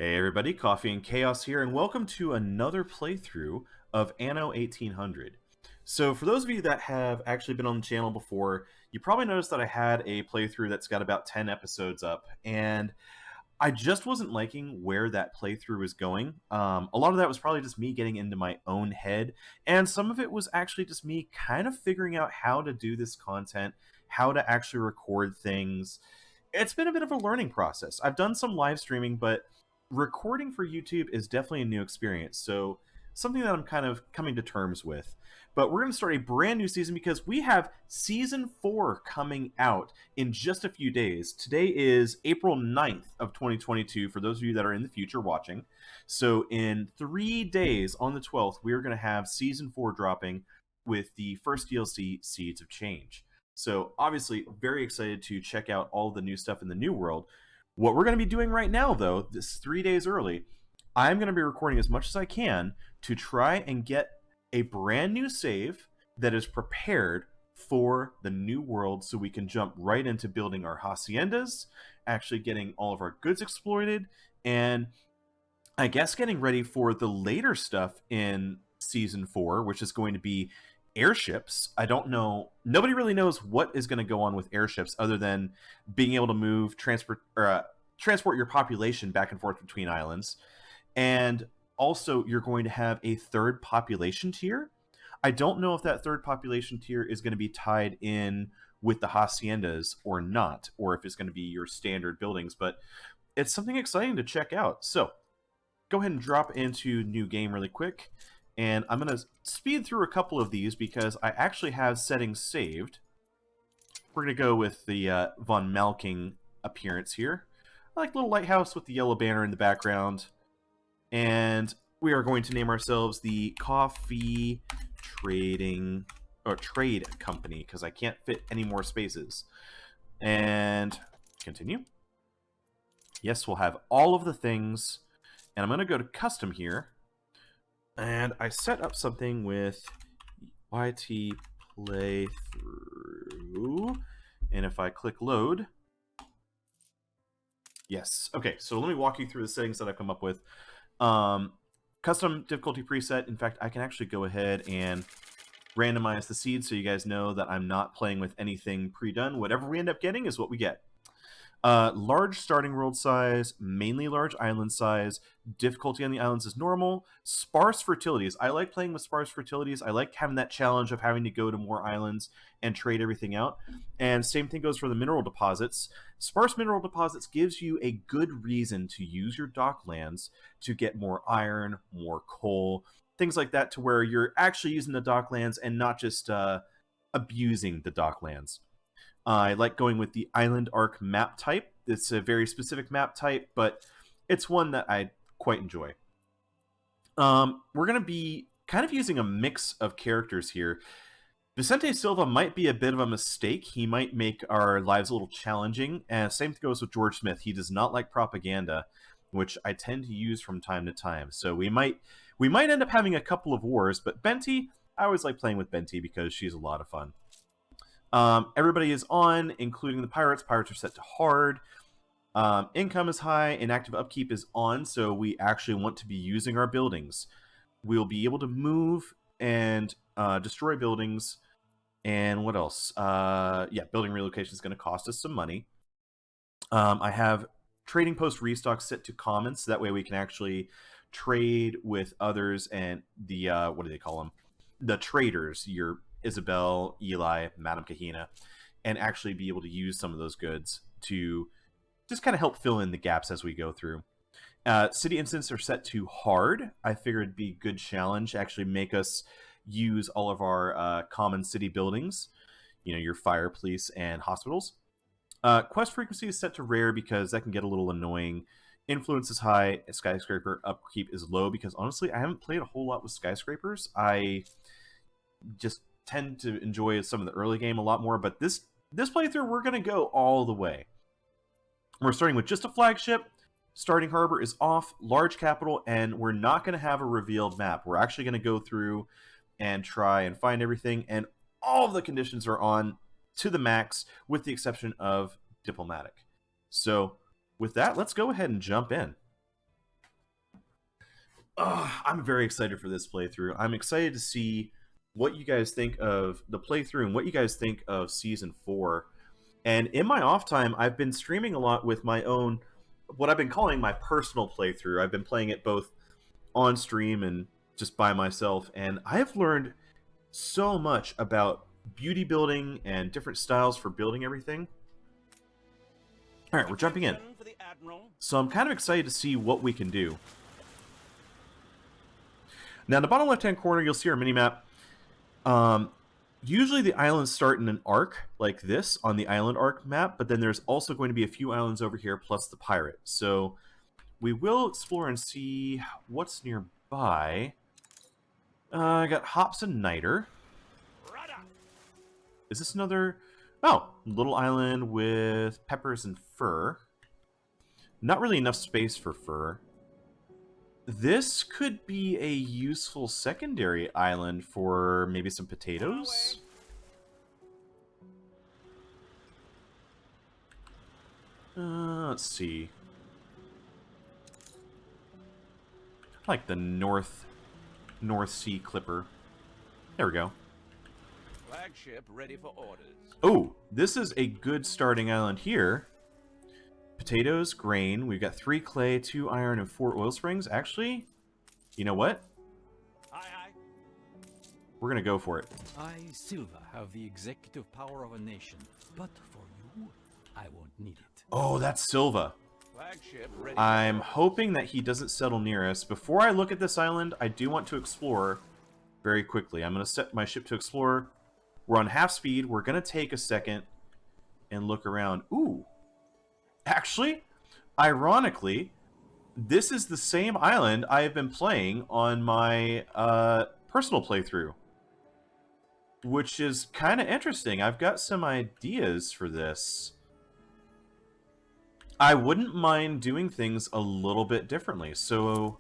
Hey everybody, Coffee and Chaos here, and welcome to another playthrough of Anno 1800. So for those of you that have actually been on the channel before, you probably noticed that I had a playthrough that's got about 10 episodes up, and I just wasn't liking where that playthrough was going. A lot of that was probably just me getting into my own head, and some of it was actually just me kind of figuring out how to do this content, how to actually record things. It's been a bit of a learning process. I've done some live streaming, but recording for YouTube is definitely a new experience. So something that I'm kind of coming to terms with. But we're going to start a brand new season because we have season 4 coming out in just a few days. Today is April 9th of 2022 for those of you that are in the future watching. So in 3 days on the 12th, we're going to have season 4 dropping with the first DLC, Seeds of Change. So obviously very excited to check out all the new stuff in the new world. What we're going to be doing right now, though, this 3 days early, I'm going to be recording as much as I can to try and get a brand new save that is prepared for the new world so we can jump right into building our haciendas, actually getting all of our goods exploited, and I guess getting ready for the later stuff in season 4, which is going to be airships. I don't know. Nobody really knows what is going to go on with airships other than being able to move, transport your population back and forth between islands. And also, you're going to have a third population tier. I don't know if that third population tier is going to be tied in with the haciendas or not, or if it's going to be your standard buildings, but it's something exciting to check out. So, go ahead and drop into new game really quick. And I'm going to speed through a couple of these because I actually have settings saved. We're going to go with the Von Malking appearance here. I like the little lighthouse with the yellow banner in the background. And we are going to name ourselves the Coffee Trading or Trade Company because I can't fit any more spaces. And continue. Yes, we'll have all of the things. And I'm going to go to custom here. And I set up something with YT playthrough. And if I click load, yes. Okay, so let me walk you through the settings that I've come up with. Custom difficulty preset. In fact, I can actually go ahead and randomize the seeds so you guys know that I'm not playing with anything pre-done. Whatever we end up getting is what we get. Large starting world size, mainly large island size. Difficulty on the islands is normal. Sparse fertilities. I like playing with sparse fertilities. I like having that challenge of having to go to more islands and trade everything out. And same thing goes for the mineral deposits. Sparse mineral deposits gives you a good reason to use your docklands to get more iron, more coal, things like that, to where you're actually using the docklands and not just abusing the docklands. I like going with the Island Arc map type. It's a very specific map type, but it's one that I quite enjoy. We're going to be kind of using a mix of characters here. Vicente Silva might be a bit of a mistake. He might make our lives a little challenging. And same goes with George Smith. He does not like propaganda, which I tend to use from time to time. So we might end up having a couple of wars, but Benti, I always like playing with Benti because she's a lot of fun. Everybody is on, including the pirates. Pirates are set to hard. Income is high, and active upkeep is on, so we actually want to be using our buildings. We'll be able to move and destroy buildings. And what else? Yeah, building relocation is going to cost us some money. I have trading post restock set to common, so that way we can actually trade with others and the, what do they call them? The traders, your Isabel, Eli, Madame Kahina, and actually be able to use some of those goods to just kind of help fill in the gaps as we go through. City incidents are set to hard. I figured it'd be a good challenge, actually make us use all of our common city buildings, you know, your fire, police, and hospitals. Quest frequency is set to rare because that can get a little annoying. Influence is high, skyscraper upkeep is low because honestly, I haven't played a whole lot with skyscrapers. I just tend to enjoy some of the early game a lot more, but this playthrough, we're going to go all the way. We're starting with just a flagship. Starting harbor is off, large capital, and we're not going to have a revealed map. We're actually going to go through and try and find everything, and all of the conditions are on to the max, with the exception of diplomatic. So with that, let's go ahead and jump in. I'm very excited for this playthrough. I'm excited to see what you guys think of the playthrough and what you guys think of Season 4. And in my off time, I've been streaming a lot with my own, what I've been calling my personal playthrough. I've been playing it both on stream and just by myself, and I have learned so much about beauty building and different styles for building everything. Alright, we're jumping in. So I'm kind of excited to see what we can do. Now, in the bottom left-hand corner, you'll see our mini-map. Usually the islands start in an arc like this on the island arc map, but then there's also going to be a few islands over here plus the pirate. So we will explore and see what's nearby. I got Hops and Niter. Is this another... Oh, little island with peppers and fur. Not really enough space for fur. This could be a useful secondary island for maybe some potatoes. Let's see. I like the North Sea Clipper. There we go. Flagship ready for orders. Oh, this is a good starting island here. Potatoes, grain. We've got 3 clay, 2 iron, and 4 oil springs. Actually, you know what? Aye, aye. We're gonna go for it. I, Silva, have the executive power of a nation, but for you, I won't need it. Oh, that's Silva. Flagship ready. I'm hoping that he doesn't settle near us. Before I look at this island, I do want to explore very quickly. I'm going to set my ship to explore. We're on half speed. We're going to take a second and look around. Ooh. Actually, ironically, this is the same island I have been playing on my personal playthrough, which is kind of interesting. I've got some ideas for this. I wouldn't mind doing things a little bit differently. So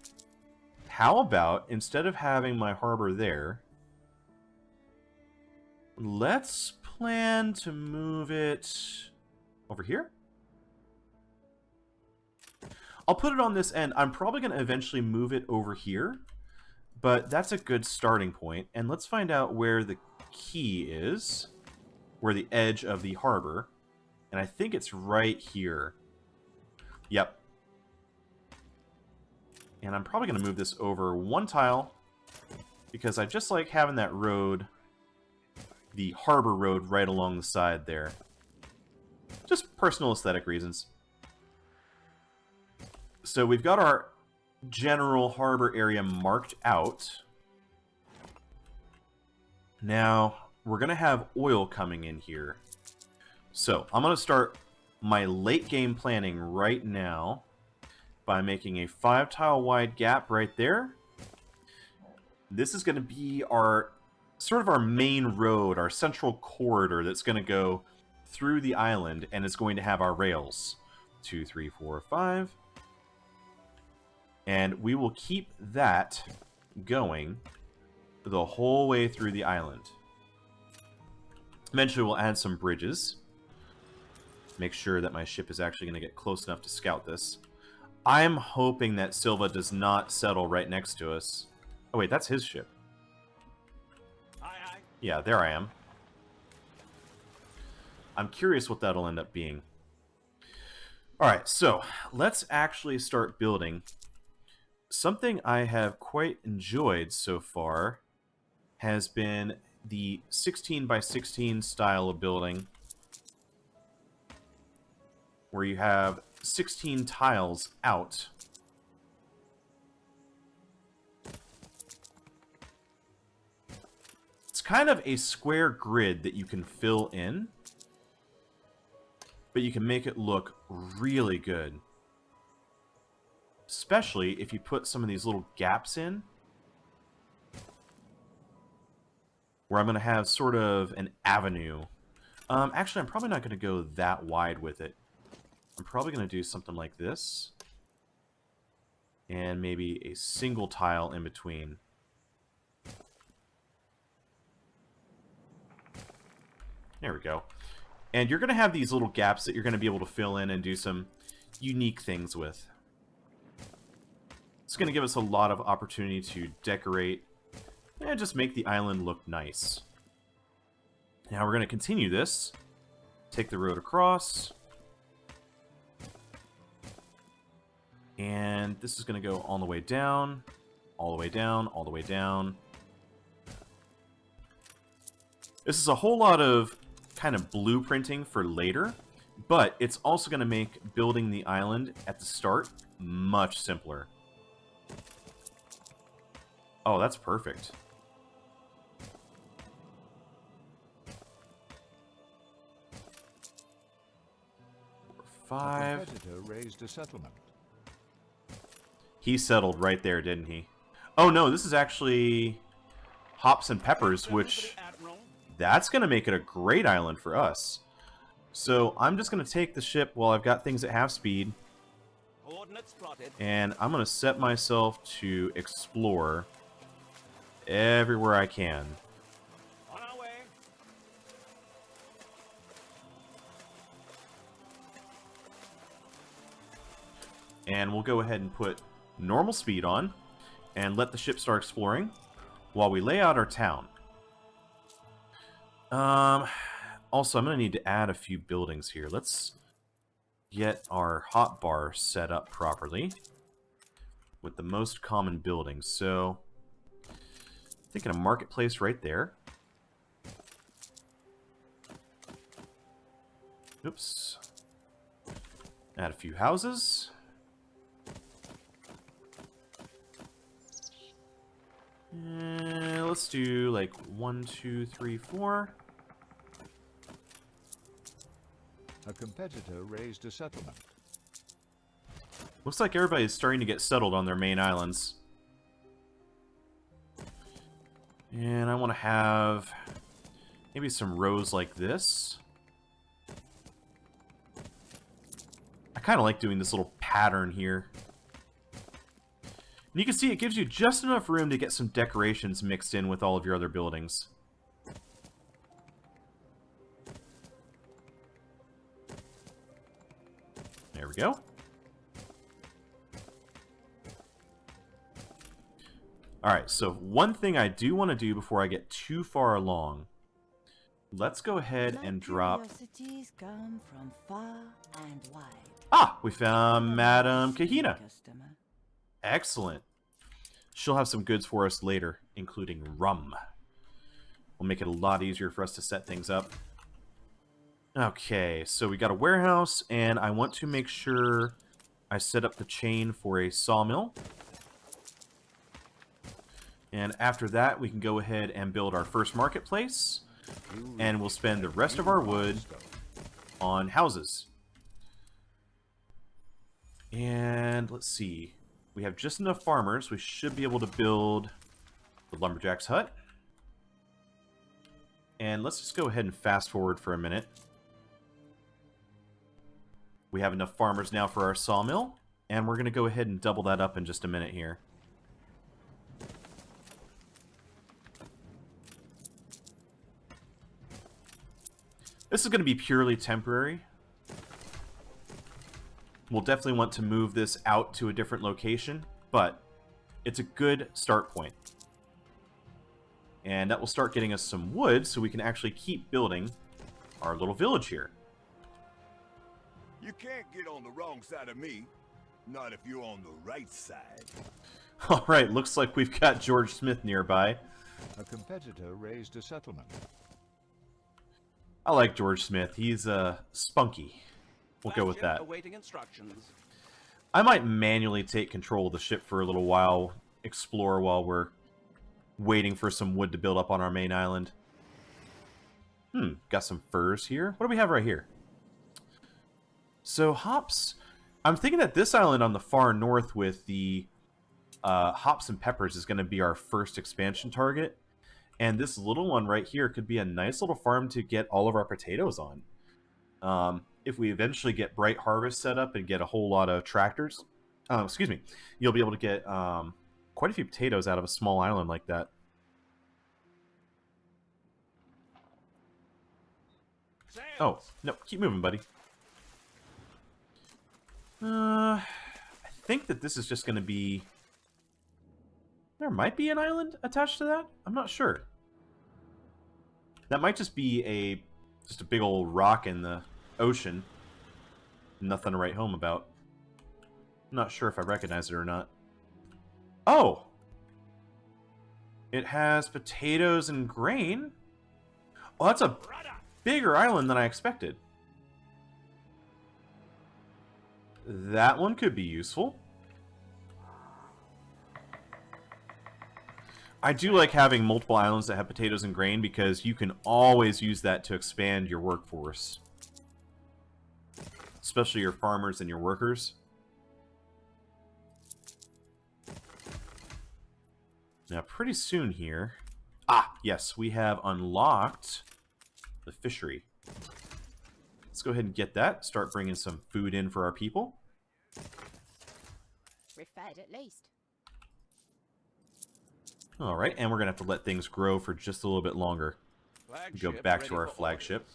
how about, instead of having my harbor there, let's plan to move it over here? I'll put it on this end. I'm probably going to eventually move it over here, but that's a good starting point. And let's find out where the key is, where the edge of the harbor. And I think it's right here. Yep. And I'm probably going to move this over 1 tile, because I just like having that road, the harbor road, right along the side there. Just personal aesthetic reasons. So we've got our general harbor area marked out. Now, we're going to have oil coming in here. So, I'm going to start my late game planning right now by making a 5-tile wide gap right there. This is going to be our sort of our main road, our central corridor that's going to go through the island, and it's going to have our rails. 2, 3, 4, 5. And we will keep that going the whole way through the island. Eventually we'll add some bridges. Make sure that my ship is actually going to get close enough to scout this. I'm hoping that Silva does not settle right next to us. Oh wait, that's his ship. Aye, aye. Yeah, there I am. I'm curious what that'll end up being. Alright, so let's actually start building. Something I have quite enjoyed so far has been the 16 by 16 style of building, where you have 16 tiles out. It's kind of a square grid that you can fill in, but you can make it look really good. Especially if you put some of these little gaps in, where I'm going to have sort of an avenue. Actually, I'm probably not going to go that wide with it. I'm probably going to do something like this. And maybe a single tile in between. There we go. And you're going to have these little gaps that you're going to be able to fill in and do some unique things with. It's going to give us a lot of opportunity to decorate and just make the island look nice. Now we're going to continue this. Take the road across. And this is going to go all the way down, all the way down, all the way down. This is a whole lot of kind of blueprinting for later, but it's also going to make building the island at the start much simpler. Oh, that's perfect. Five. A competitor raised a settlement. He settled right there, didn't he? Oh no, this is actually hops and peppers, which that's going to make it a great island for us. So I'm just going to take the ship while I've got things at half speed. And I'm going to set myself to explore everywhere I can. On our way. And we'll go ahead and put normal speed on and let the ship start exploring while we lay out our town. Also, I'm going to need to add a few buildings here. Let's get our hotbar set up properly with the most common buildings. So, thinking a marketplace right there. Oops. Add a few houses. Let's do like 1, 2, 3, 4. A competitor raised a settlement. Looks like everybody's starting to get settled on their main islands. And I want to have maybe some rows like this. I kind of like doing this little pattern here. And you can see it gives you just enough room to get some decorations mixed in with all of your other buildings. There we go. Alright, so one thing I do want to do before I get too far along. Let's go ahead and drop... Curiosities come from far and wide. Ah! We found Madame Kahina. Customer. Excellent. She'll have some goods for us later, including rum. Will make it a lot easier for us to set things up. Okay, so we got a warehouse, and I want to make sure I set up the chain for a sawmill. And after that, we can go ahead and build our first marketplace, and we'll spend the rest of our wood on houses. And let's see. We have just enough farmers. We should be able to build the lumberjack's hut. And let's just go ahead and fast forward for a minute. We have enough farmers now for our sawmill, and we're going to go ahead and double that up in just a minute here. This is going to be purely temporary. We'll definitely want to move this out to a different location, but it's a good start point. And that will start getting us some wood so we can actually keep building our little village here. You can't get on the wrong side of me. Not if you're on the right side. Alright, looks like we've got George Smith nearby. A competitor raised a settlement. I like George Smith. He's spunky. We'll go with Flagship that. Awaiting instructions. I might manually take control of the ship for a little while, explore while we're waiting for some wood to build up on our main island. Got some furs here. What do we have right here? So, hops. I'm thinking that this island on the far north with the hops and peppers is going to be our first expansion target. And this little one right here could be a nice little farm to get all of our potatoes on. If we eventually get Bright Harvest set up and get a whole lot of tractors, excuse me, you'll be able to get quite a few potatoes out of a small island like that. Oh, no, keep moving, buddy. I think that this is just going to be There might be an island attached to that. I'm not sure. That might just be just a big old rock in the ocean. Nothing to write home about. I'm not sure if I recognize it or not. Oh! It has potatoes and grain. Oh, that's a bigger island than I expected. That one could be useful. I do like having multiple islands that have potatoes and grain because you can always use that to expand your workforce. Especially your farmers and your workers. Now, pretty soon here... Ah, yes, we have unlocked the fishery. Let's go ahead and get that. Start bringing some food in for our people. We're fed at least. Alright, and we're going to have to let things grow for just a little bit longer. Go back to our flagship.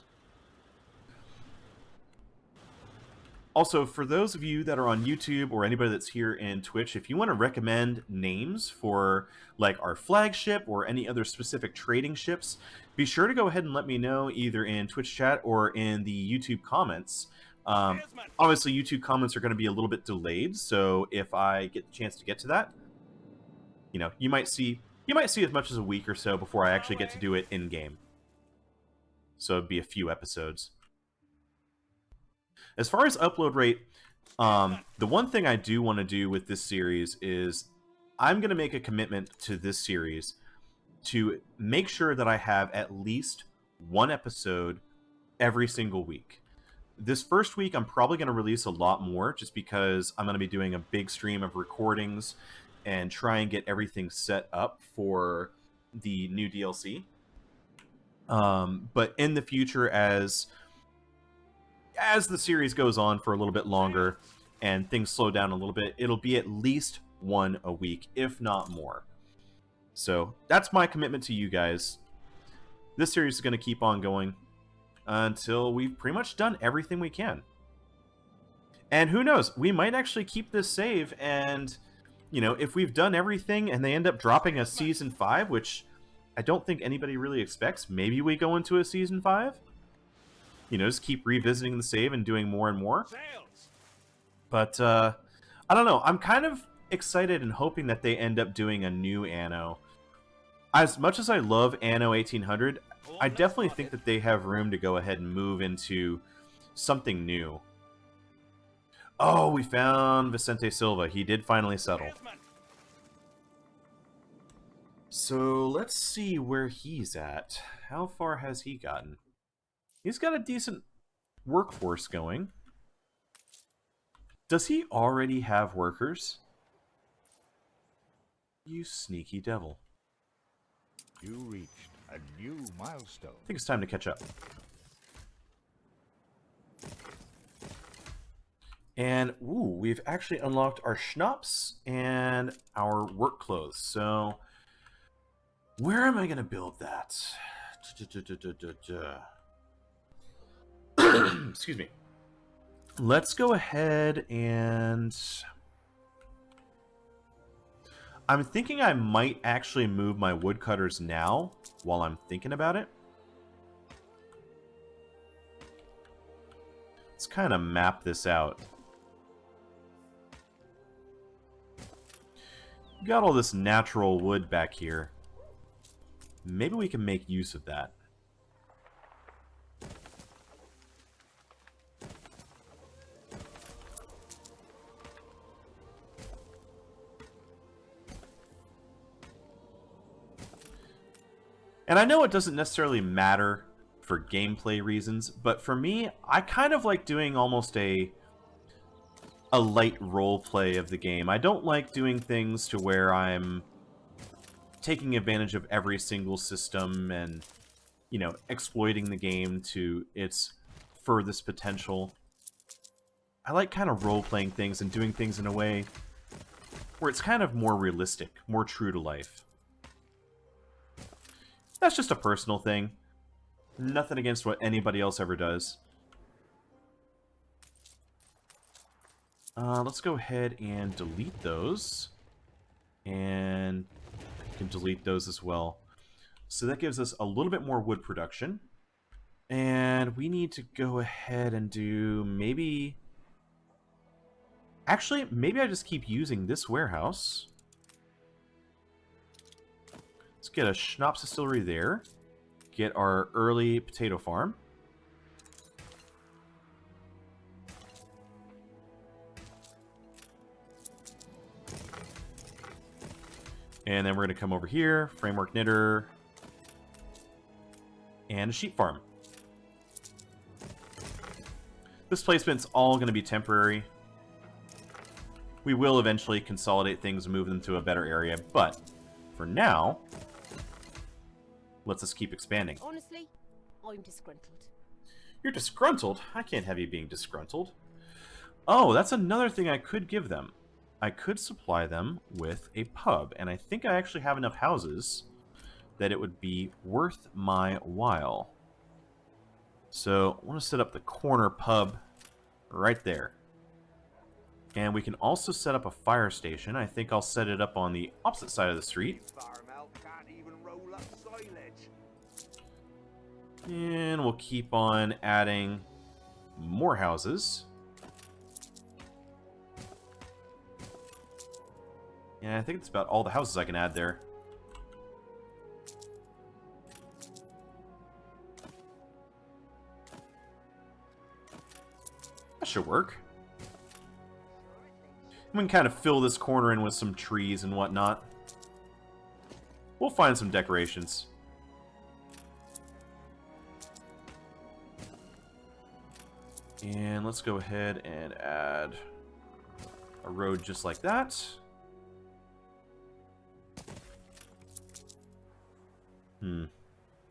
Also, for those of you that are on YouTube or anybody that's here in Twitch, if you want to recommend names for like our flagship or any other specific trading ships, be sure to go ahead and let me know either in Twitch chat or in the YouTube comments. Obviously, YouTube comments are going to be a little bit delayed, so if I get the chance to get to that, you know, you might see as much as a week or so before I actually get to do it in-game. So it'd be a few episodes. As far as upload rate, the one thing I do want to do with this series is I'm going to make a commitment to this series to make sure that I have at least one episode every single week. This first week, I'm probably going to release a lot more just because I'm going to be doing a big stream of recordings and try and get everything set up for the new DLC. But in the future, as the series goes on for a little bit longer and things slow down a little bit, it'll be at least one a week, if not more. So that's my commitment to you guys. This series is going to keep on going until we've pretty much done everything we can. And who knows, we might actually keep this save, and you know, if we've done everything and they end up dropping a Season 5, which I don't think anybody really expects, maybe we go into a Season 5. You know, just keep revisiting the save and doing more and more. But, I don't know. I'm kind of excited and hoping that they end up doing a new Anno. As much as I love Anno 1800, I definitely think that they have room to go ahead and move into something new. Oh, we found Vicente Silva. He did finally settle. So, let's see where he's at. How far has he gotten? He's got a decent workforce going. Does he already have workers? You sneaky devil. You reached a new milestone. I think it's time to catch up. And, ooh, we've actually unlocked our schnapps and our work clothes. So, where am I going to build that? Excuse me. Let's go ahead and... I'm thinking I might actually move my woodcutters now while I'm thinking about it. Let's kind of map this out. Got all this natural wood back here. Maybe we can make use of that. And I know it doesn't necessarily matter for gameplay reasons, but for me, I kind of like doing almost a light role play of the game. I don't like doing things to where I'm taking advantage of every single system and, you know, exploiting the game to its furthest potential. I like kind of role-playing things and doing things in a way where it's kind of more realistic, more true to life. That's just a personal thing. Nothing against what anybody else ever does. Let's go ahead and delete those. And Can delete those as well. So that gives us a little bit more wood production. And we need to go ahead and do maybe... Actually, maybe I just keep using this warehouse. Let's get a schnapps distillery there. Get our early potato farm. And then we're going to come over here, framework knitter, and a sheep farm. This placement's all going to be temporary. We will eventually consolidate things and move them to a better area, but for now, let's just keep expanding. Honestly, I'm disgruntled. You're disgruntled? I can't have you being disgruntled. Oh, that's another thing I could give them. I could supply them with a pub, and I think I actually have enough houses that it would be worth my while. So I want to set up the corner pub right there. And we can also set up a fire station. I think I'll set it up on the opposite side of the street. Farm out can't even roll up silage. And we'll keep on adding more houses. And I think it's about all the houses I can add there. That should work. We can kind of fill this corner in with some trees and whatnot. We'll find some decorations. And let's go ahead and add a road just like that.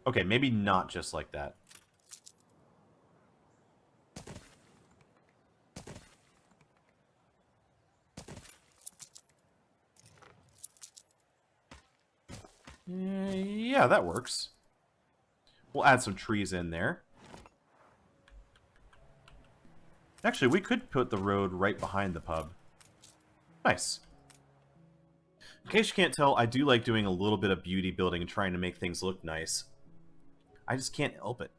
Okay, maybe not just like that. Yeah, that works. We'll add some trees in there. Actually, we could put the road right behind the pub. Nice. In case you can't tell, I do like doing a little bit of beauty building and trying to make things look nice. I just can't help it.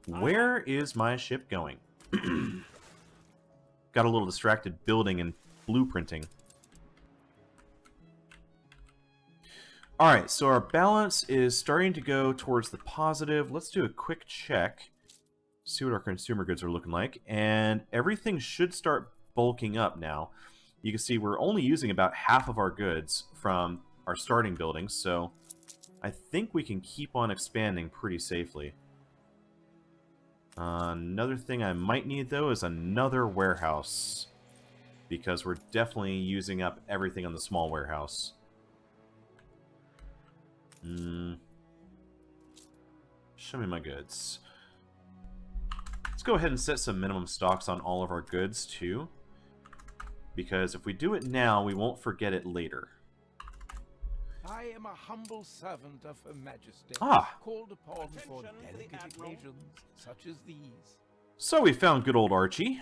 Where is my ship going? Got a little distracted building and blueprinting. Alright, so our balance is starting to go towards the positive. Let's do a quick check. See what our consumer goods are looking like. And everything should start bulking up now. You can see we're only using about half of our goods from our starting buildings, so I think we can keep on expanding pretty safely. Another thing I might need, though, is another warehouse, because we're definitely using up everything on the small warehouse. Show me my goods. Let's go ahead and set some minimum stocks on all of our goods, too. Because if we do it now, we won't forget it later. I am a humble servant of Her Majesty, called upon for Attention to the delicate Admiral. occasions such as these. So we found good old Archie.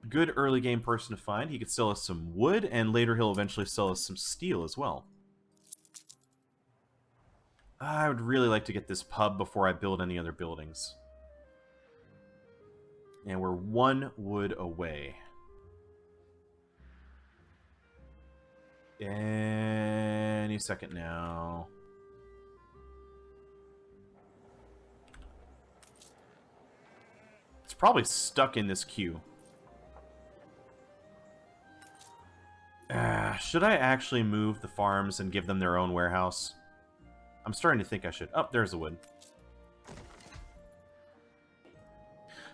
Good early game person to find. He could sell us some wood, and later he'll eventually sell us some steel as well. I would really like to get this pub before I build any other buildings. And we're 1 wood away. Any second now. It's probably stuck in this queue. Should I actually move the farms and give them their own warehouse? I'm starting to think I should. Oh, there's the wood.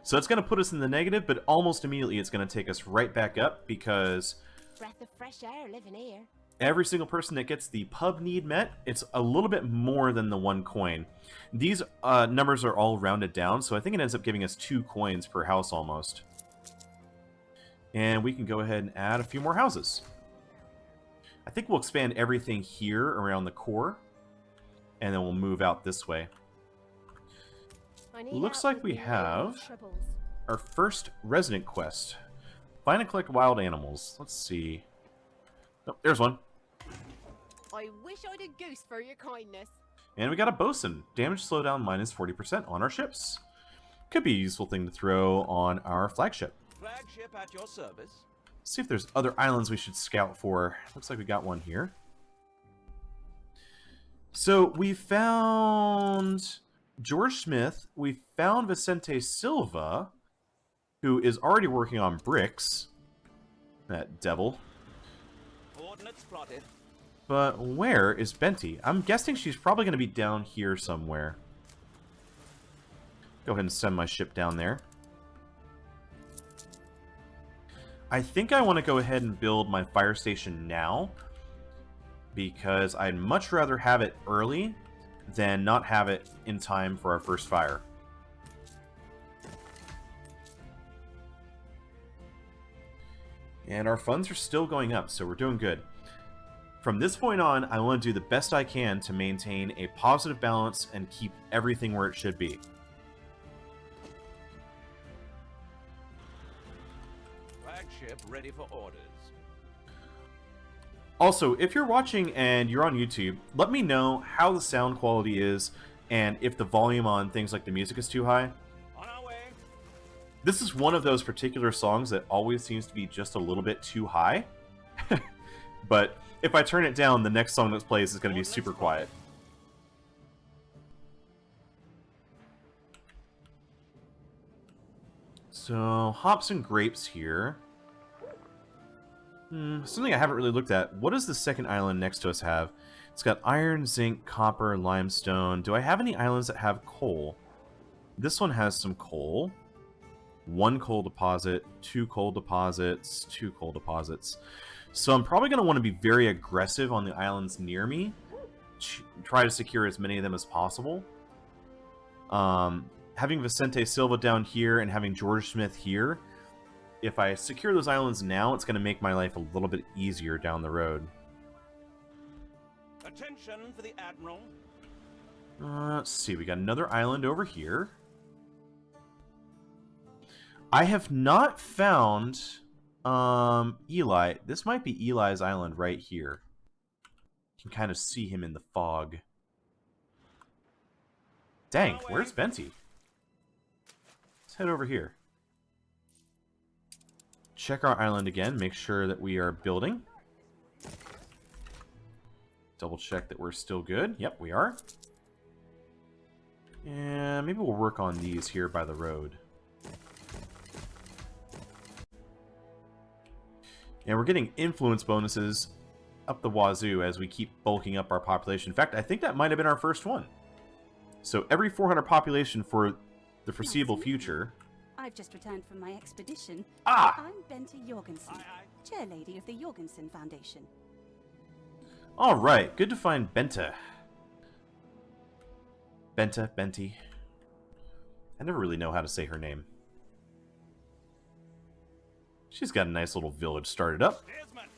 So it's going to put us in the negative, but almost immediately it's going to take us right back up because Breath of fresh air living here. every single person that gets the pub need met, it's a little bit more than the 1 coin. These numbers are all rounded down, so I think it ends up giving us 2 coins per house almost. And we can go ahead and add a few more houses. I think we'll expand everything here around the core, and then we'll move out this way. I need Looks help like with we my have troubles. our first resident quest. Find and collect wild animals. Let's see. Oh, there's one. I wish I'd a goose for your kindness. And we got a bosun. Damage slowdown minus 40% on our ships. Could be a useful thing to throw on our flagship. Flagship at your service. See if there's other islands we should scout for. Looks like we got one here. So we found George Smith. We found Vicente Silva, who is already working on bricks. That devil. Coordinates plotted. But where is Benti? I'm guessing she's probably going to be down here somewhere. Go ahead and send my ship down there. I think I want to go ahead and build my fire station now, because I'd much rather have it early than not have it in time for our first fire. And our funds are still going up, so we're doing good. From this point on, I want to do the best I can to maintain a positive balance and keep everything where it should be. Flagship ready for orders. Also, if you're watching and you're on YouTube, let me know how the sound quality is and if the volume on things like the music is too high. On our way. This is one of those particular songs that always seems to be just a little bit too high. But if I turn it down, the next song that plays is going to be super quiet. So, hops and grapes here. Something I haven't really looked at. What does the second island next to us have? It's got iron, zinc, copper, limestone. Do I have any islands that have coal? This one has some coal. 1 coal deposit, 2 coal deposits, 2 coal deposits. So I'm probably going to want to be very aggressive on the islands near me. Try to secure as many of them as possible. Having Vicente Silva down here and having George Smith here, if I secure those islands now, it's going to make my life a little bit easier down the road. Attention for the Admiral. Let's see, we got another island over here. I have not found Eli. This might be Eli's island right here. You can kind of see him in the fog. Dang, where's Benti? Let's head over here. Check our island again, make sure that we are building. Double check that we're still good. Yep, we are. And maybe we'll work on these here by the road. And we're getting influence bonuses up the wazoo as we keep bulking up our population. In fact, I think that might have been our first one. So every 400 population for the foreseeable future. I've just returned from my expedition. Ah! I'm Bente Jorgensen, chairlady of the Jorgensen Foundation. Alright, good to find Bente. Benti. I never really know how to say her name. She's got a nice little village started up. Desmond.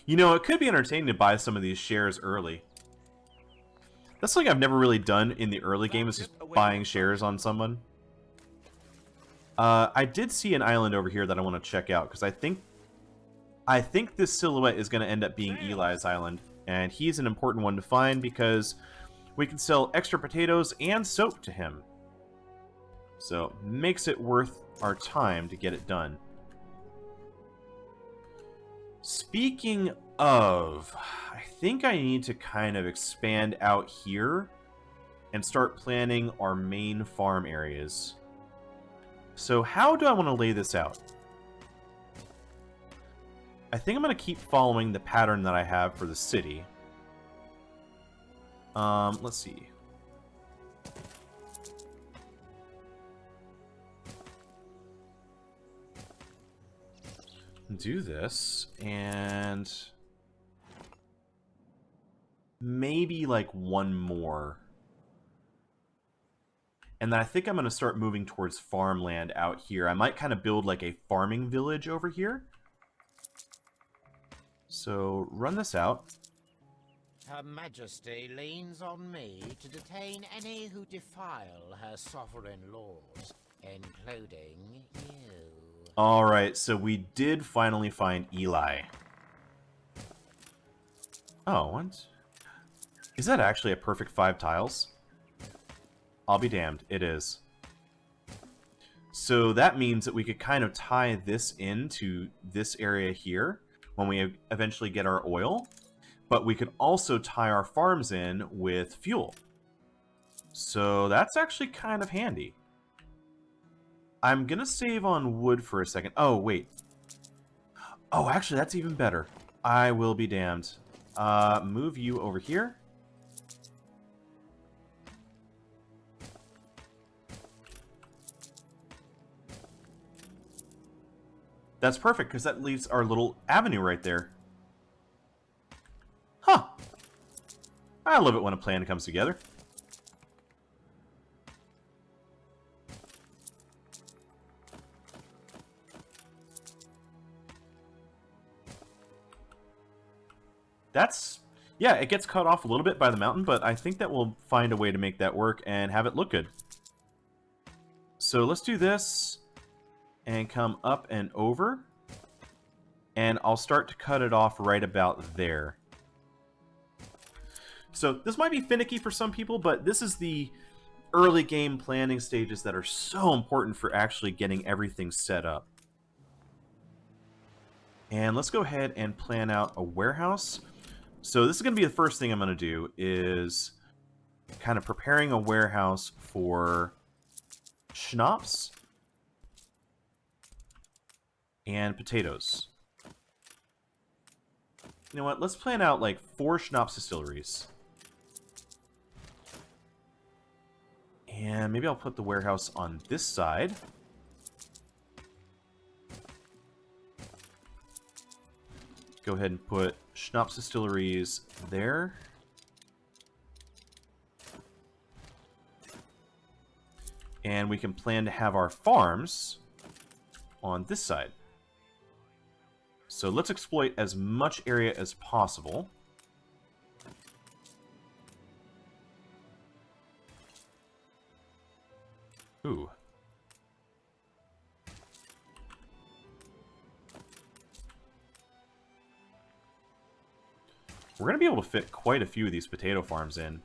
You know, it could be entertaining to buy some of these shares early. That's something I've never really done in the early game, is just buying shares on someone. I did see an island over here that I want to check out, because I think this silhouette is going to end up being Eli's island. And he's an important one to find because we can sell extra potatoes and soap to him. So, makes it worth our time to get it done. Speaking of, I think I need to kind of expand out here and start planning our main farm areas. So how do I want to lay this out? I think I'm going to keep following the pattern that I have for the city. Let's see. Do this, and maybe like one more. And then I think I'm going to start moving towards farmland out here. I might kind of build like a farming village over here. So run this out. Her Majesty leans on me to detain any who defile her sovereign laws. Including you. Alright, so we did finally find Eli. Oh, what? Is that actually a perfect 5 tiles? I'll be damned, it is. So that means that we could kind of tie this into this area here when we eventually get our oil, but we could also tie our farms in with fuel. So that's actually kind of handy. I'm gonna save on wood for a second. Oh, wait. Oh, actually, that's even better. I will be damned. Move you over here. That's perfect, because that leaves our little avenue right there. Huh. I love it when a plan comes together. That's... yeah, it gets cut off a little bit by the mountain, but I think that we'll find a way to make that work and have it look good. So let's do this and come up and over. And I'll start to cut it off right about there. So this might be finicky for some people, but this is the early game planning stages that are so important for actually getting everything set up. And let's go ahead and plan out a warehouse. So this is going to be the first thing I'm going to do, is kind of preparing a warehouse for schnapps and potatoes. You know what? Let's plan out like 4 schnapps distilleries. And maybe I'll put the warehouse on this side. Go ahead and put schnapps distilleries there. And we can plan to have our farms on this side. So let's exploit as much area as possible. Ooh. We're going to be able to fit quite a few of these potato farms in.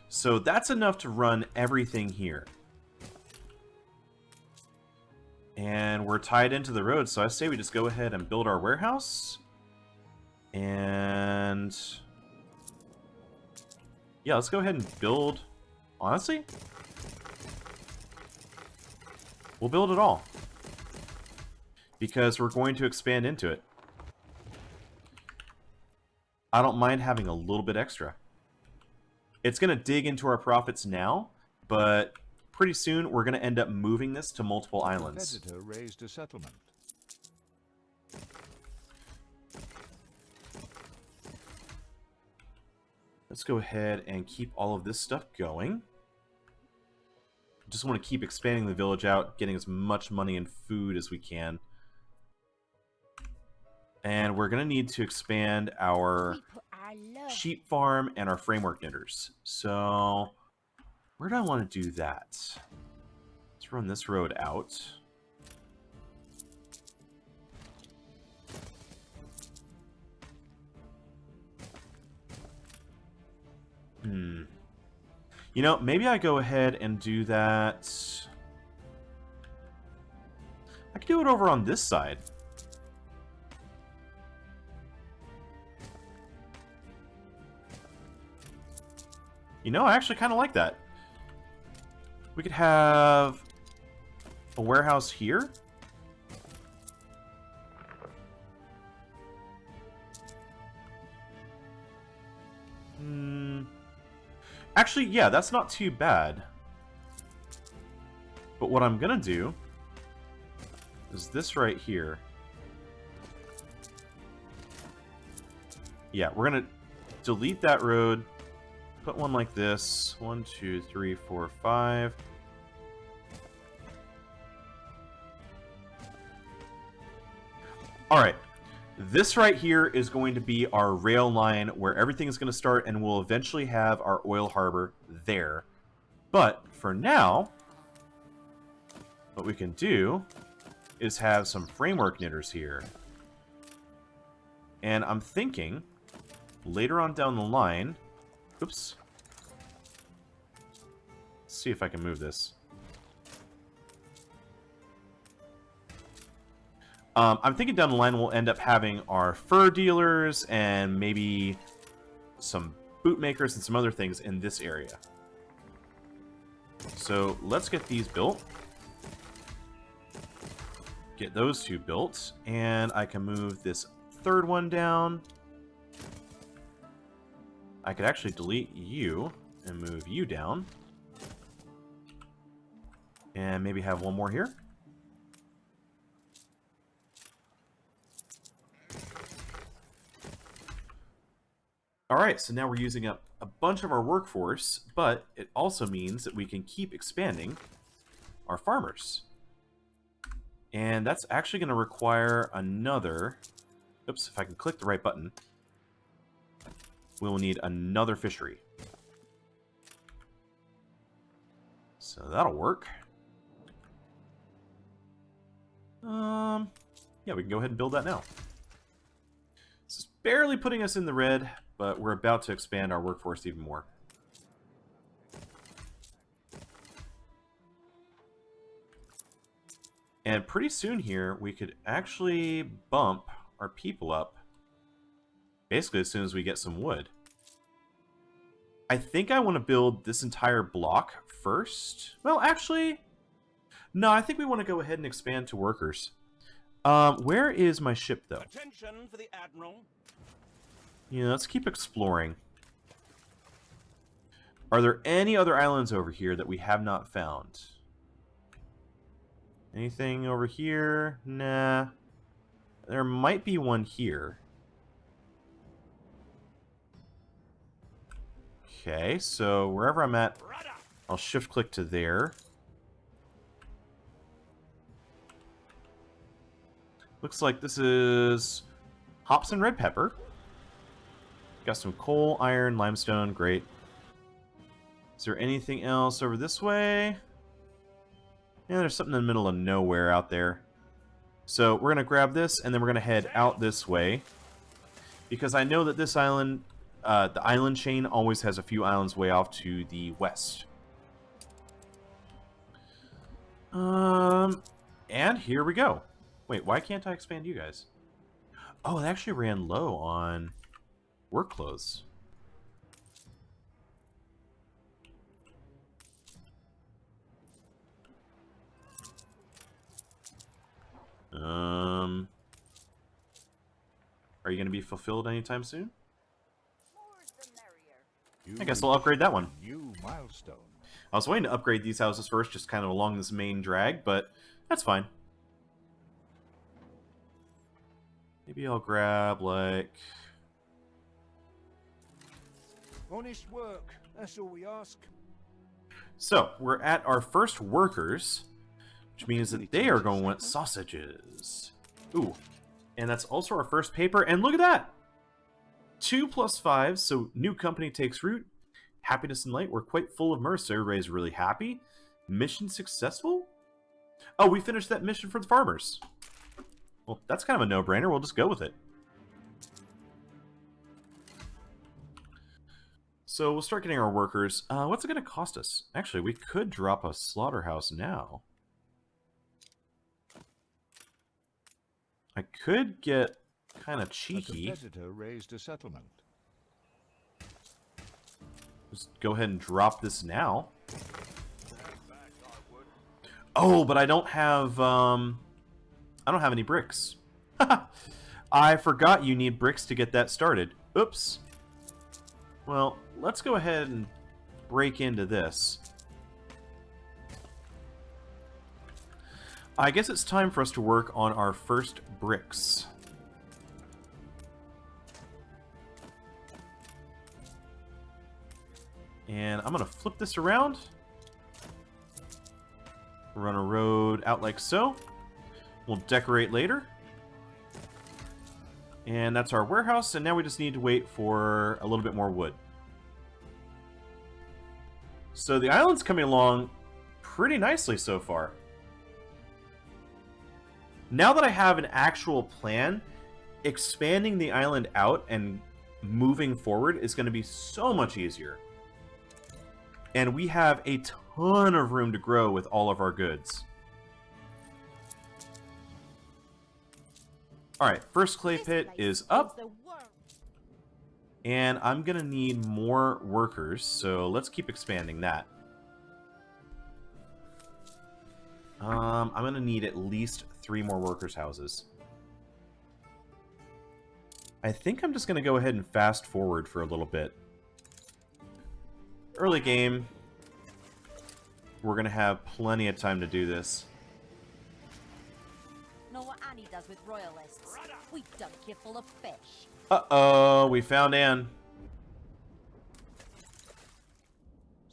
So that's enough to run everything here. And we're tied into the road, so I say we just go ahead and build our warehouse. And... yeah, let's go ahead and build... honestly? We'll build it all. Because we're going to expand into it. I don't mind having a little bit extra. It's going to dig into our profits now, but pretty soon we're going to end up moving this to multiple islands. Competitor raised a settlement. Let's go ahead and keep all of this stuff going. Just want to keep expanding the village out, getting as much money and food as we can. And we're going to need to expand our sheep farm and our framework knitters. So, where do I want to do that? Let's run this road out. You know, maybe I go ahead and do that. I could do it over on this side. You know, I actually kind of like that. We could have a warehouse here. Actually, yeah, that's not too bad. But what I'm gonna do is this right here. Yeah, we're gonna delete that road. Put one like this. 1, 2, 3, 4, 5. Alright. This right here is going to be our rail line where everything is going to start, and we'll eventually have our oil harbor there. But for now, what we can do is have some framework knitters here. And I'm thinking, later on down the line... Oops. Let's see if I can move this. I'm thinking down the line we'll end up having our fur dealers and maybe some bootmakers and some other things in this area. So let's get these built. Get those two built. And I can move this third one down. I could actually delete you and move you down. And maybe have one more here. Alright, so now we're using up a bunch of our workforce, but it also means that we can keep expanding our farmers. And that's actually going to require another... Oops, if I can click the right button. We'll need another fishery. So that'll work. Yeah, we can go ahead and build that now. This is barely putting us in the red, but we're about to expand our workforce even more. And pretty soon here, we could actually bump our people up basically as soon as we get some wood. I think I want to build this entire block first. Well, actually, no, I think we want to go ahead and expand to workers. Where is my ship, though? Attention for the Admiral. Yeah, let's keep exploring. Are there any other islands over here that we have not found? Anything over here? Nah. There might be one here. Okay, so wherever I'm at, I'll shift-click to there. Looks like this is hops and red pepper. Got some coal, iron, limestone. Great. Is there anything else over this way? Yeah, there's something in the middle of nowhere out there. So we're going to grab this, and then we're going to head out this way. Because I know that this island, the island chain, always has a few islands way off to the west. And here we go. Wait, why can't I expand you guys? Oh, it actually ran low on work clothes. Are you going to be fulfilled anytime soon? I guess I'll upgrade that one. New milestone. I was waiting to upgrade these houses first, just kind of along this main drag, but that's fine. Maybe I'll grab, like... Honest work, that's all we ask. So, we're at our first workers, which means that they are going to want sausages. Ooh. And that's also our first paper, and look at that! 2 + 5, so new company takes root. Happiness and light, we're quite full of mirth, so everybody's really happy. Mission successful? Oh, we finished that mission for the farmers. Well, that's kind of a no-brainer, we'll just go with it. So we'll start getting our workers. What's it going to cost us? Actually, we could drop a slaughterhouse now. I could get kind of cheeky. A competitor raised a settlement. Just go ahead and drop this now. Oh, but I don't have any bricks. I forgot you need bricks to get that started. Oops. Well, let's go ahead and break into this. I guess it's time for us to work on our first bricks. And I'm going to flip this around. Run a road out like so. We'll decorate later. And that's our warehouse, and now we just need to wait for a little bit more wood. So the island's coming along pretty nicely so far. Now that I have an actual plan, expanding the island out and moving forward is going to be so much easier. And we have a ton of room to grow with all of our goods. Alright, first clay pit is up. And I'm going to need more workers, so let's keep expanding that. I'm going to need at least 3 more workers' houses. I think I'm just going to go ahead and fast forward for a little bit. Early game. We're going to have plenty of time to do this. Know what Annie does with royalists? We dunk you full of fish. Uh-oh, we found Anne.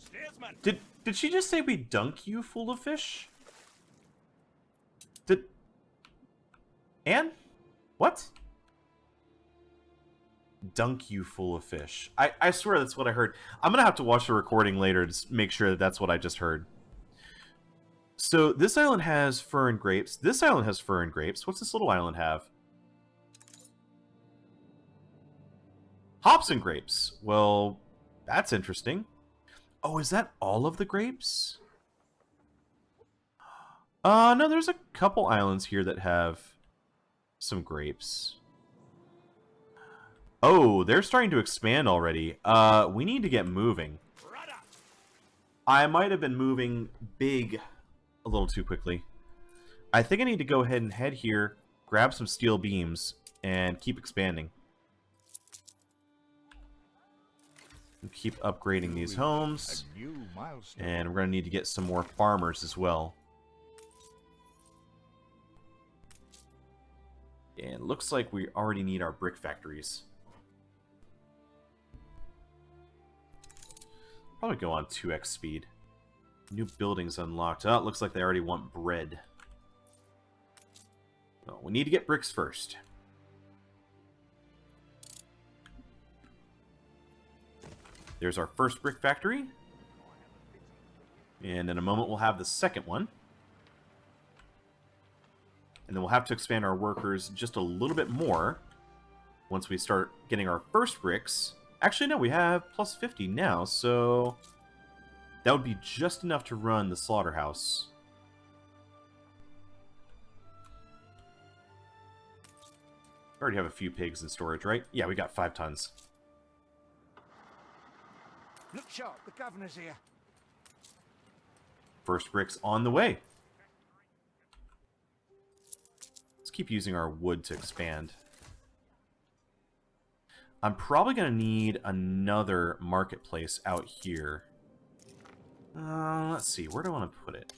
Steersman. Did she just say we dunk you full of fish? Did... Anne? What? Dunk you full of fish. I swear that's what I heard. I'm gonna have to watch the recording later to make sure that that's what I just heard. So this island has fur and grapes. This island has fur and grapes. What's this little island have? Hops and grapes. Well, that's interesting. Oh, is that all of the grapes? No, there's a couple islands here that have some grapes. Oh, they're starting to expand already. We need to get moving. I might have been moving big a little too quickly. I think I need to go ahead and head here, grab some steel beams, and keep expanding. And keep upgrading these homes. And we're going to need to get some more farmers as well. And looks like we already need our brick factories. Probably go on 2x speed. New buildings unlocked. Oh, it looks like they already want bread. Well, we need to get bricks first. There's our first brick factory. And in a moment we'll have the second one. And then we'll have to expand our workers just a little bit more once we start getting our first bricks. Actually, no, we have plus 50 now, so that would be just enough to run the slaughterhouse. We already have a few pigs in storage, right? Yeah, we got 5 tons. Look sharp, the governor's here. First bricks on the way. Let's keep using our wood to expand. I'm probably going to need another marketplace out here. Let's see, where do I want to put it?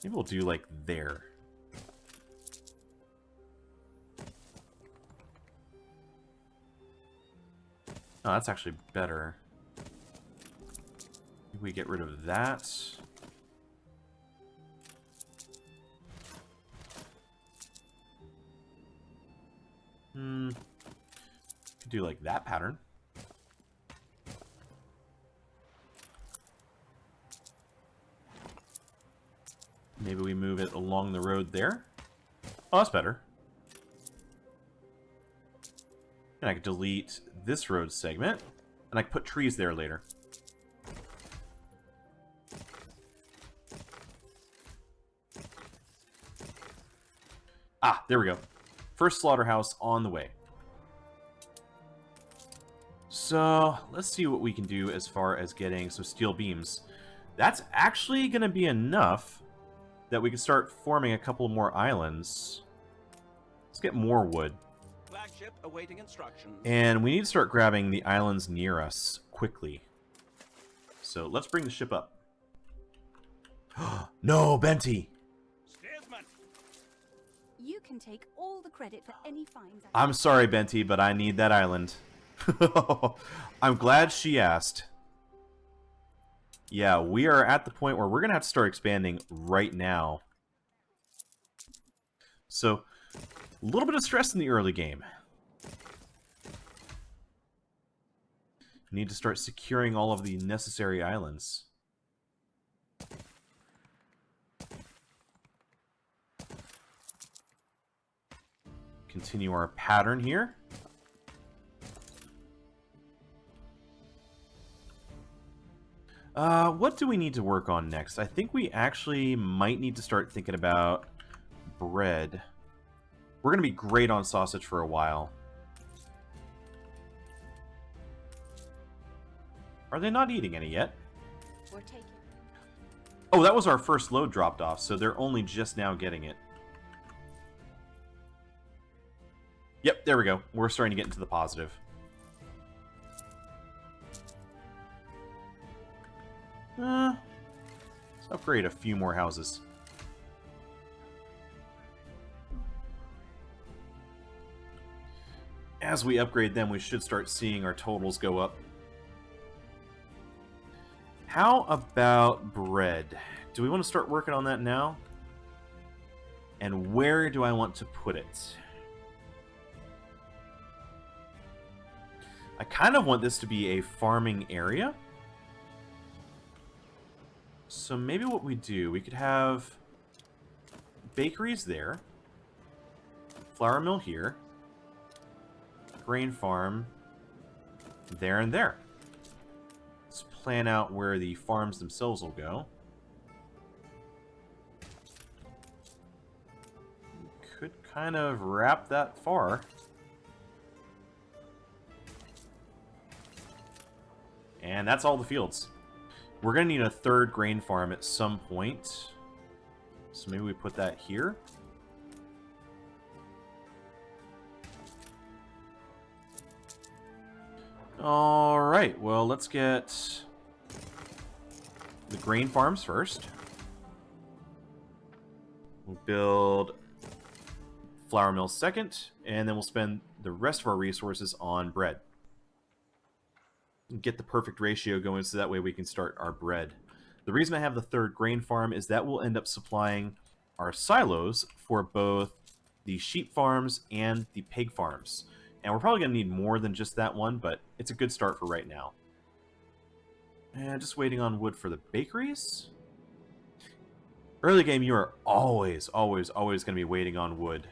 Maybe we'll do like there. Oh, that's actually better. Maybe we get rid of that. Could do like that pattern. Maybe we move it along the road there. Oh, that's better. And I could delete this road segment, and I could put trees there later. Ah, there we go. First slaughterhouse on the way. So, let's see what we can do as far as getting some steel beams. That's actually going to be enough that we can start forming a couple more islands. Let's get more wood. Flagship awaiting instructions. And we need to start grabbing the islands near us quickly. So, let's bring the ship up. No, Benty! Steersman. You can take all the credit for any finds. I'm sorry, Benty, but I need that island. I'm glad she asked. Yeah, we are at the point where we're going to have to start expanding right now. So, a little bit of stress in the early game. Need to start securing all of the necessary islands. Continue our pattern here. What do we need to work on next? I think we actually might need to start thinking about bread. We're going to be great on sausage for a while. Are they not eating any yet? We're taking. Oh, that was our first load dropped off, so they're only just now getting it. Yep, there we go. We're starting to get into the positive. Let's upgrade a few more houses. As we upgrade them, we should start seeing our totals go up. How about bread? Do we want to start working on that now? And where do I want to put it? I kind of want this to be a farming area. So maybe what we do, we could have bakeries there, flour mill here, grain farm there and there. Let's plan out where the farms themselves will go. We could kind of wrap that far. And that's all the fields. We're going to need a third grain farm at some point. So maybe we put that here. Alright, well, let's get the grain farms first. We'll build flour mill second, and then we'll spend the rest of our resources on bread. Get the perfect ratio going so that way we can start our bread. The reason I have the third grain farm is that will end up supplying our silos for both the sheep farms and the pig farms. And we're probably going to need more than just that one, but it's a good start for right now. And just waiting on wood for the bakeries. Early game, you are always going to be waiting on wood.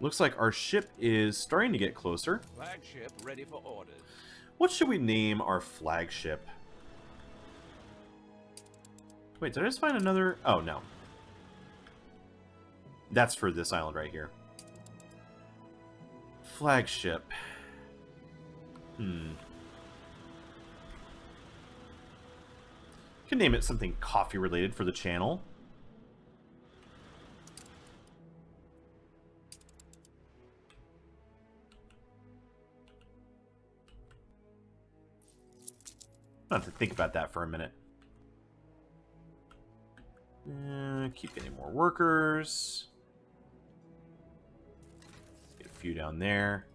Looks like our ship is starting to get closer. Flagship ready for orders. What should we name our flagship? Wait, did I just find another? Oh, no. That's for this island right here. Flagship. Can name it something coffee related for the channel. I'll have to think about that for a minute. Keep getting more workers. Get a few down there.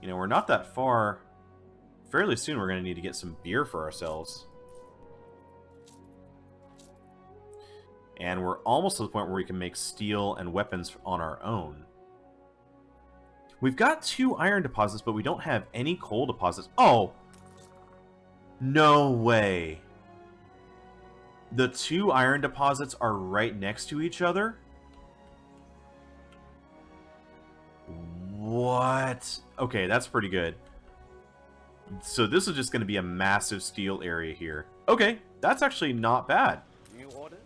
You know, we're not that far. Fairly soon we're going to need to get some beer for ourselves. And we're almost to the point where we can make steel and weapons on our own. We've got 2 iron deposits, but we don't have any coal deposits. Oh! No way. The 2 iron deposits are right next to each other? What? Okay, that's pretty good. So this is just going to be a massive steel area here. Okay, that's actually not bad. New orders?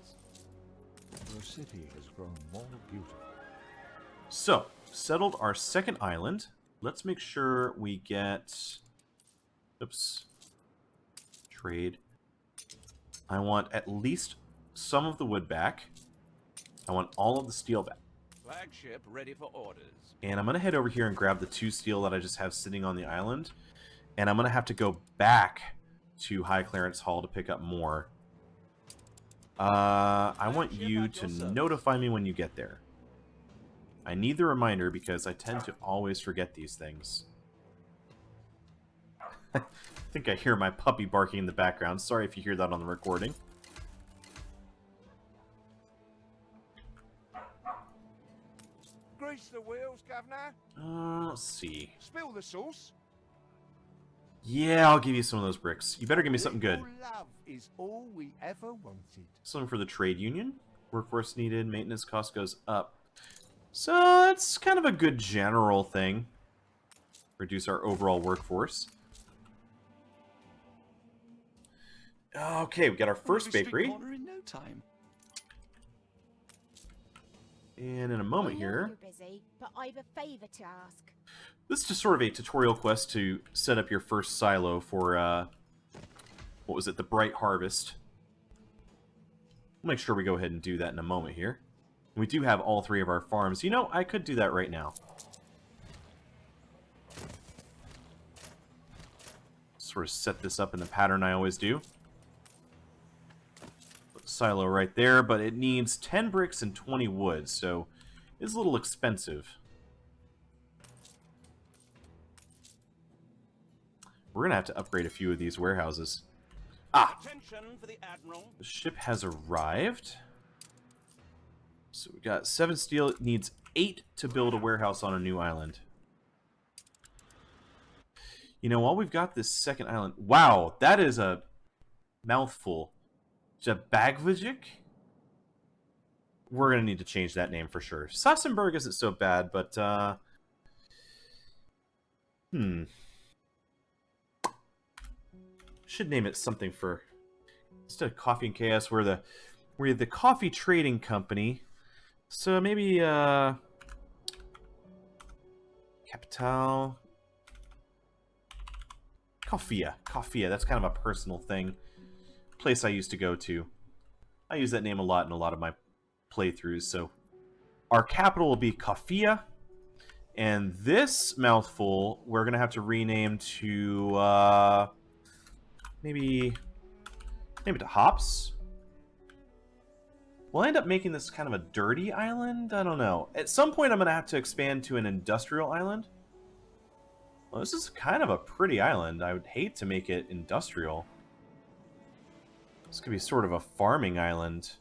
Your city has grown more beautiful. So, settled our second island. Let's make sure we get... Oops. Trade. I want at least some of the wood back. I want all of the steel back. Flagship ready for orders. And I'm going to head over here and grab the 2 steel that I just have sitting on the island. And I'm going to have to go back to High Clarence Hall to pick up more. I want you to notify me when you get there. I need the reminder because I tend to always forget these things. I think I hear my puppy barking in the background. Sorry if you hear that on the recording. Grease the wheels, governor. Let's see. Spill the sauce. Yeah, I'll give you some of those bricks. You better give me something good. Little love is all we ever wanted. Something for the trade union. Workforce needed. Maintenance cost goes up. So that's kind of a good general thing. Reduce our overall workforce. Okay, we got our first bakery. In no time. And in a moment I know here, you're busy, but I've a favour to ask. this is just sort of a tutorial quest to set up your first silo for, what was it, the Bright Harvest. We'll make sure we go ahead and do that in a moment here. We do have all 3 of our farms. You know, I could do that right now. Sort of set this up in the pattern I always do. Put the silo right there, but it needs 10 bricks and 20 wood, so it's a little expensive. We're going to have to upgrade a few of these warehouses. Ah! Attention for the Admiral. The ship has arrived. So we got 7 steel. It needs 8 to build a warehouse on a new island. You know, while we've got this second island... Wow, that is a mouthful. Jabagvajik? We're going to need to change that name for sure. Sassenberg isn't so bad, but... Should name it something for... Instead of Coffee and Chaos, we're the coffee trading company. So maybe, Capital... Coffea, that's kind of a personal thing. Place I used to go to. I use that name a lot in a lot of my playthroughs, so... Our capital will be Coffea. And this mouthful, we're going to have to rename to, maybe... Name it to Hops? Will I end up making this kind of a dirty island? I don't know. At some point, I'm going to have to expand to an industrial island. Well, this is kind of a pretty island. I would hate to make it industrial. This could be sort of a farming island.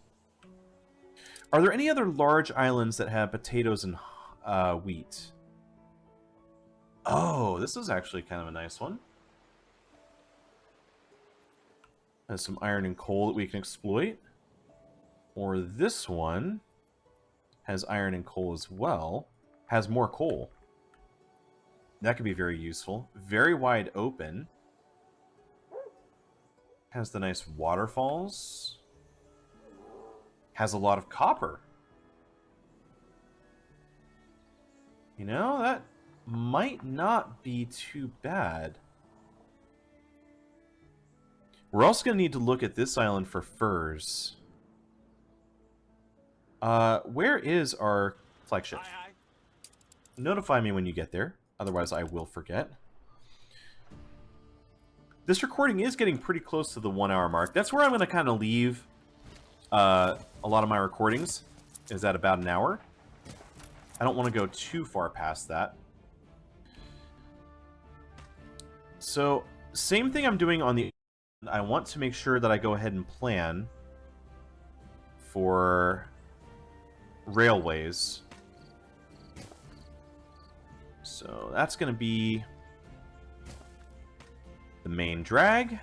Are there any other large islands that have potatoes and wheat? Oh, this is actually kind of a nice one. Has some iron and coal that we can exploit. Or this one has iron and coal as well. Has more coal. That could be very useful. Very wide open. Has the nice waterfalls. Has a lot of copper. You know, that might not be too bad. We're also going to need to look at this island for furs. Where is our flagship? Aye, aye. Notify me when you get there. Otherwise, I will forget. This recording is getting pretty close to the 1 hour mark. That's where I'm going to kind of leave a lot of my recordings. Is at about an hour. I don't want to go too far past that. So, same thing I'm doing on the... I want to make sure that I go ahead and plan for railways. So that's going to be the main drag.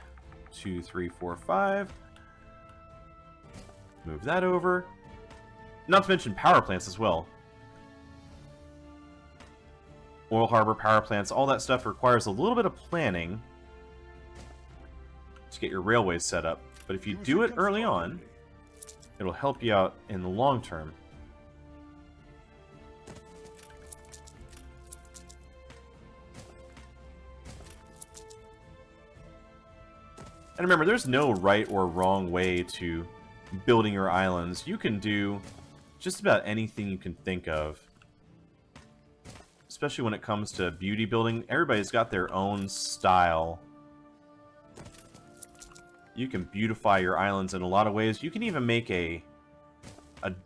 2, 3, 4, 5. Move that over. Not to mention power plants as well. Oil harbor, power plants, all that stuff requires a little bit of planning to get your railways set up. But if you do it early on, it'll help you out in the long term. And remember, there's no right or wrong way to building your islands. You can do just about anything you can think of. Especially when it comes to beauty building. Everybody's got their own style. You can beautify your islands in a lot of ways. You can even make a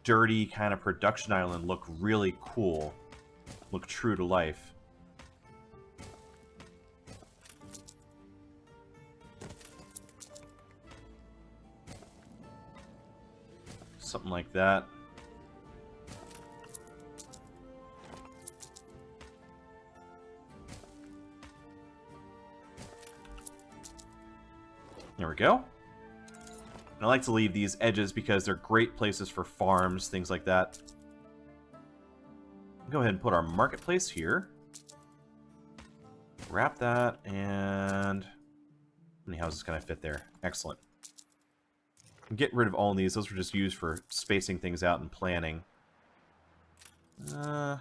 dirty kind of production island look really cool. Look true to life. Something like that. There we go. And I like to leave these edges because they're great places for farms, things like that. Go ahead and put our marketplace here. Wrap that, and how many houses can I fit there? Excellent. Get rid of all of these. Those were just used for spacing things out and planning. You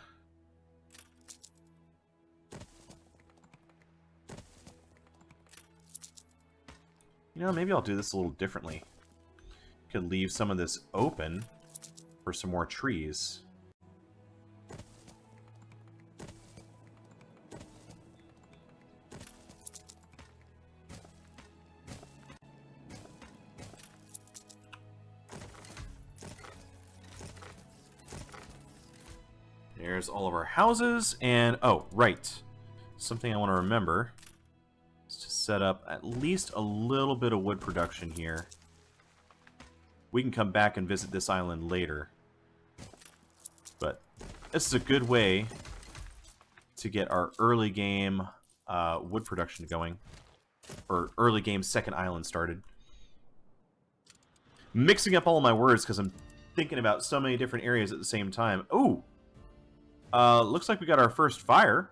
know, maybe I'll do this a little differently. Could leave some of this open for some more trees. There's all of our houses, and oh, right. Something I want to remember is to set up at least a little bit of wood production here. We can come back and visit this island later. But this is a good way to get our early game wood production going. Or early game second island started. Mixing up all of my words because I'm thinking about so many different areas at the same time. Ooh! Looks like we got our first fire.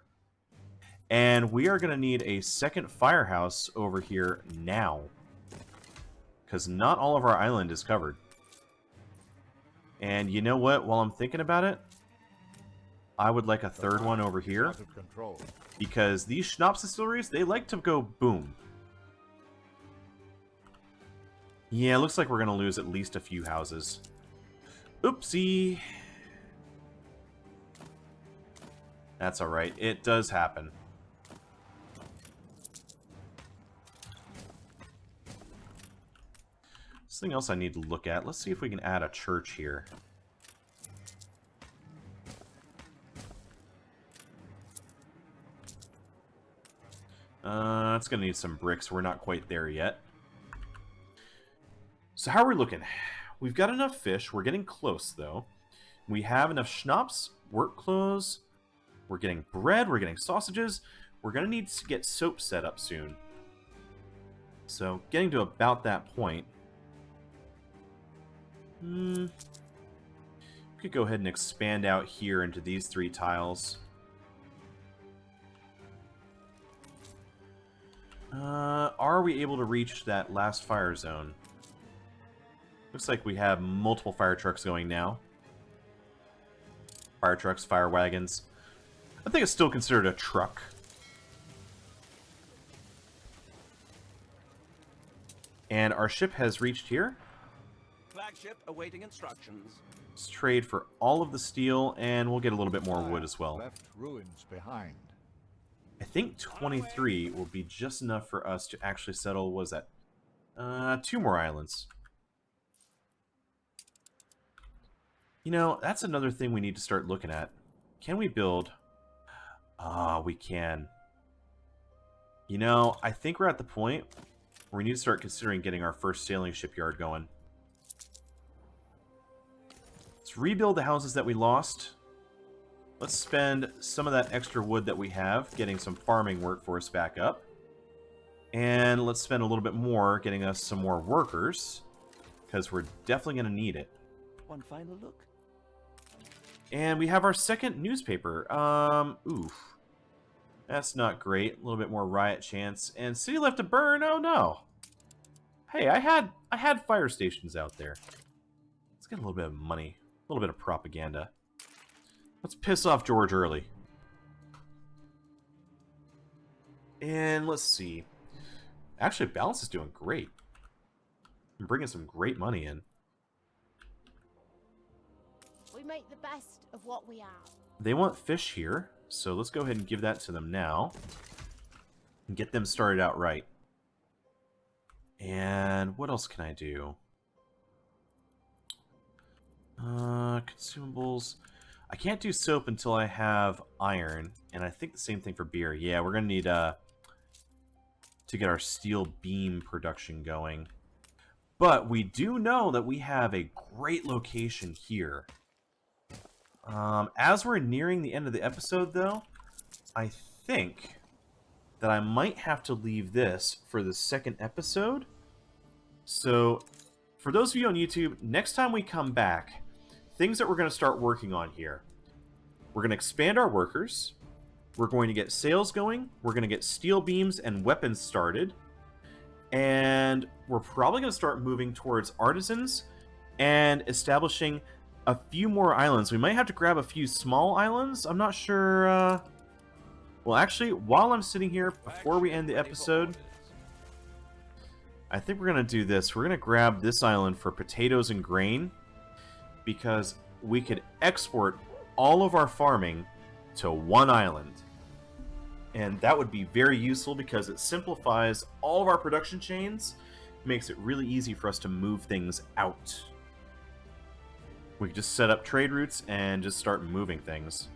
And we are going to need a second firehouse over here now. Because not all of our island is covered. And you know what? While I'm thinking about it, I would like a third one over here. Because these schnapps distilleries, they like to go boom. Yeah, looks like we're going to lose at least a few houses. Oopsie. That's alright. It does happen. Something else I need to look at. Let's see if we can add a church here. It's going to need some bricks. We're not quite there yet. So how are we looking? We've got enough fish. We're getting close, though. We have enough schnapps, work clothes. We're getting bread. We're getting sausages. We're going to need to get soap set up soon. So getting to about that point. We could go ahead and expand out here into these 3 tiles. Are we able to reach that last fire zone? Looks like we have multiple fire trucks going now. Fire trucks, fire wagons. I think it's still considered a truck. And our ship has reached here. Flagship awaiting instructions. Let's trade for all of the steel, and we'll get a little bit more wood as well. Left ruins behind. I think 23 will be just enough for us to actually settle, what was that? 2 more islands. You know, that's another thing we need to start looking at. Can we build... we can. You know, I think we're at the point where we need to start considering getting our first sailing shipyard going. Let's rebuild the houses that we lost. Let's spend some of that extra wood that we have getting some farming workforce back up. And let's spend a little bit more getting us some more workers, because we're definitely going to need it. One final look. And we have our second newspaper. Oof. That's not great. A little bit more riot chance. And city left to burn? Oh no. Hey, I had fire stations out there. Let's get a little bit of money. A little bit of propaganda. Let's piss off George early. And let's see. Actually, balance is doing great. I'm bringing some great money in. We make the best of what we have. They want fish here, so let's go ahead and give that to them now. And get them started out right. And what else can I do? Consumables. I can't do soap until I have iron, and I think the same thing for beer. Yeah, we're gonna need to get our steel beam production going. But we do know that we have a great location here. As we're nearing the end of the episode, though, I think that I might have to leave this for the second episode. So, for those of you on YouTube, next time we come back, things that we're going to start working on here. We're going to expand our workers. We're going to get sales going. We're going to get steel beams and weapons started. And we're probably going to start moving towards artisans and establishing a few more islands. We might have to grab a few small islands. I'm not sure. Well, actually, while I'm sitting here, before we end the episode, I think we're going to do this. We're going to grab this island for potatoes and grain, because we could export all of our farming to one island. And that would be very useful because it simplifies all of our production chains, makes it really easy for us to move things out. We could just set up trade routes and just start moving things.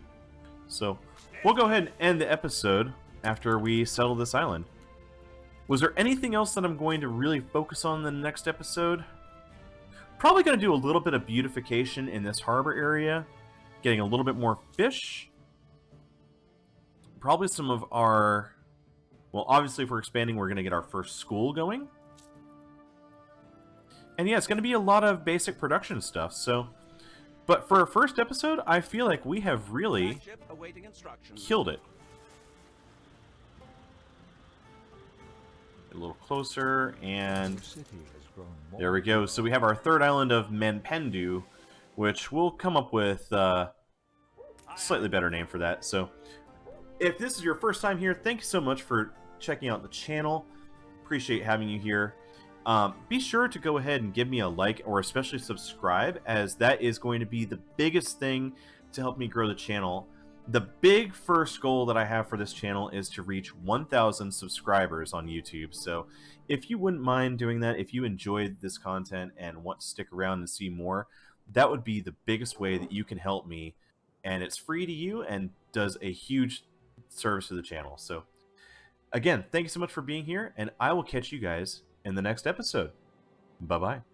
So we'll go ahead and end the episode after we settle this island. Was there anything else that I'm going to really focus on in the next episode? Probably going to do a little bit of beautification in this harbor area, getting a little bit more fish. Probably some of our... Well, obviously if we're expanding, we're going to get our first school going. And yeah, it's going to be a lot of basic production stuff, so... But for our first episode, I feel like we have really killed it. A little closer, and there we go. So we have our third island of Manpendu, which we'll come up with a slightly better name for that. So if this is your first time here, thank you so much for checking out the channel. Appreciate having you here. Be sure to go ahead and give me a like, or especially subscribe, as that is going to be the biggest thing to help me grow the channel. The big first goal that I have for this channel is to reach 1,000 subscribers on YouTube. So if you wouldn't mind doing that, if you enjoyed this content and want to stick around and see more, that would be the biggest way that you can help me. And it's free to you and does a huge service to the channel. So again, thank you so much for being here, and I will catch you guys in the next episode. Bye-bye.